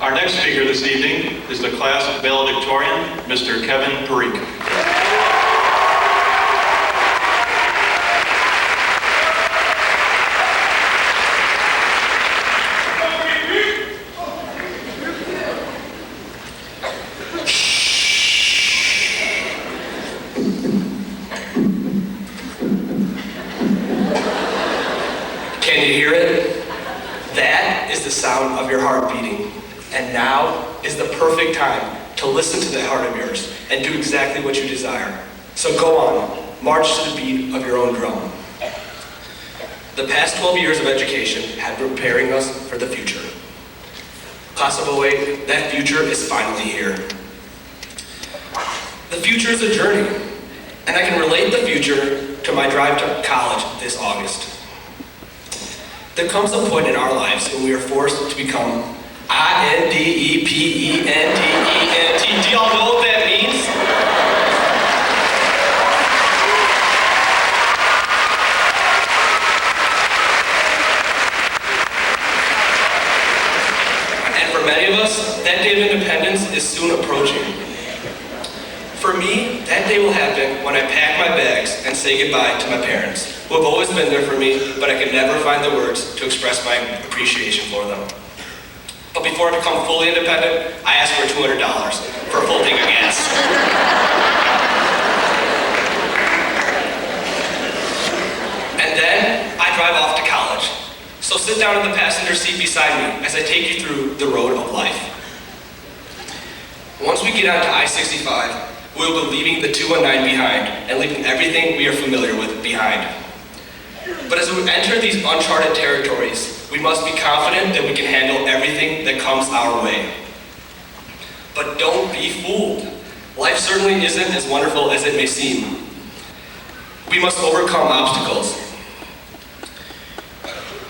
Our next speaker this evening is the class valedictorian, Mr. Kevin Parikh. Can you hear it? That is the sound of your heart beating. And now is the perfect time to listen to that heart of yours and do exactly what you desire. So go on, march to the beat of your own drum. The past 12 years of education have been preparing us for the future. Class of 08, that future is finally here. The future is a journey, and I can relate the future to my drive to college this August. There comes a point in our lives when we are forced to become INDEPENDENT. Do y'all know what that means? And for many of us, that day of independence is soon approaching. For me, that day will happen when I pack my bags and say goodbye to my parents, who have always been there for me, but I could never find the words to express my appreciation for them. But before I become fully independent, I ask for $200 for a full tank of gas. And then I drive off to college. So sit down in the passenger seat beside me as I take you through the road of life. Once we get onto I-65, we will be leaving the 219 behind and leaving everything we are familiar with behind. But as we enter these uncharted territories, we must be confident that we can handle everything that comes our way. But don't be fooled. Life certainly isn't as wonderful as it may seem. We must overcome obstacles.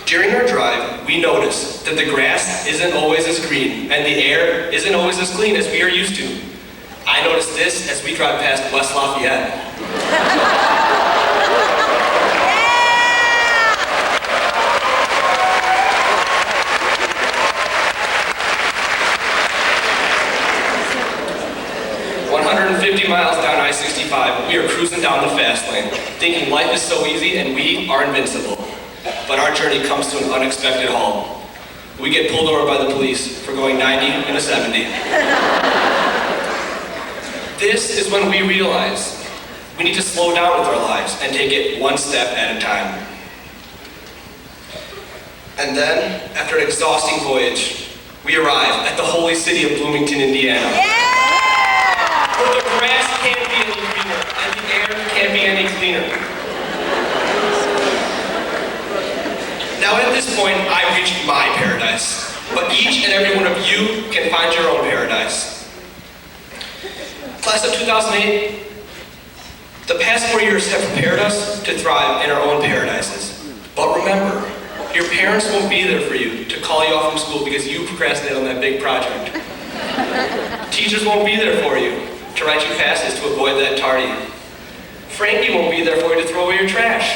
During our drive, we notice that the grass isn't always as green and the air isn't always as clean as we are used to. I notice this as we drive past West Lafayette. 150 miles down I-65, we are cruising down the fast lane, thinking life is so easy and we are invincible. But our journey comes to an unexpected halt. We get pulled over by the police for going 90 in a 70. This is when we realize we need to slow down with our lives and take it one step at a time. And then, after an exhausting voyage, we arrive at the holy city of Bloomington, Indiana. Where the grass can't be any greener and the air can't be any cleaner. Now at this point, I've reached my paradise, but each and every one of you can find your own paradise. Class of 2008, the past 4 years have prepared us to thrive in our own paradises. But remember, your parents won't be there for you to call you off from school because you procrastinated on that big project. Teachers won't be there for you to write you passes to avoid that tardy. Frankie won't be there for you to throw away your trash.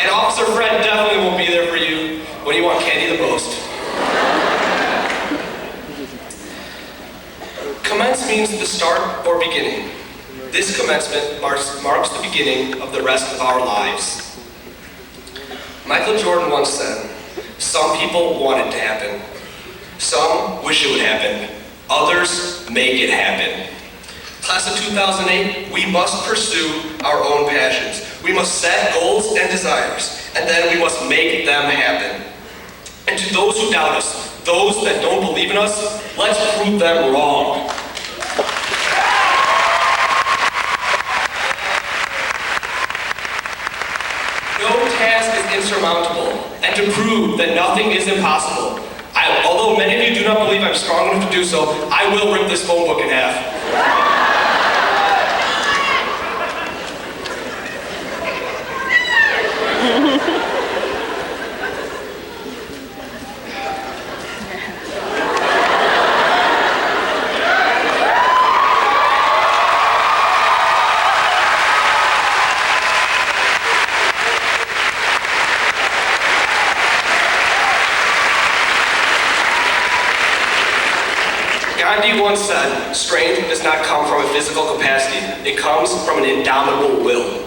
And Officer Fred definitely won't be there for you when you want candy the most. Commence means the start or beginning. This commencement marks the beginning of the rest of our lives. Michael Jordan once said, "Some people want it to happen. Some wish it would happen. Others make it happen." Class of 2008, we must pursue our own passions. We must set goals and desires, and then we must make them happen. And to those who doubt us, those that don't believe in us, let's prove them wrong. No task is insurmountable, and to prove that nothing is impossible, although many of you do not believe I'm strong enough to do so, I will rip this phone book in half. Gandhi once said, strength does not come from a physical capacity. It comes from an indomitable will.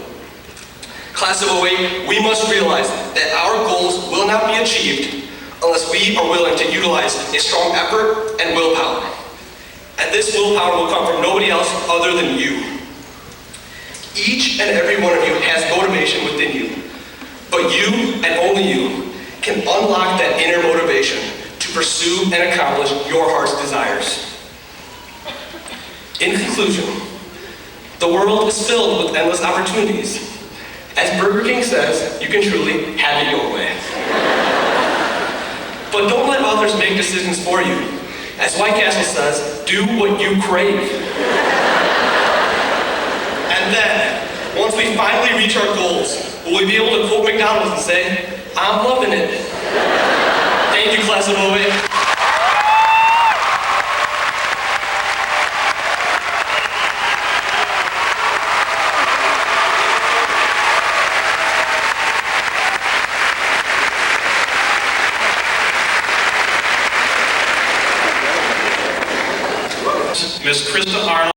Class of '08, we must realize that our goals will not be achieved unless we are willing to utilize a strong effort and willpower. And this willpower will come from nobody else other than you. Each and every one of you has motivation within you, but you and only you can unlock that inner motivation to pursue and accomplish your heart's desires. In conclusion, the world is filled with endless opportunities. As Burger King says, you can truly have it your way. But don't let others make decisions for you. As White Castle says, do what you crave. And then, once we finally reach our goals, will we be able to quote McDonald's and say, I'm loving it. Thank you, class of '08. Miss Krista Arnold.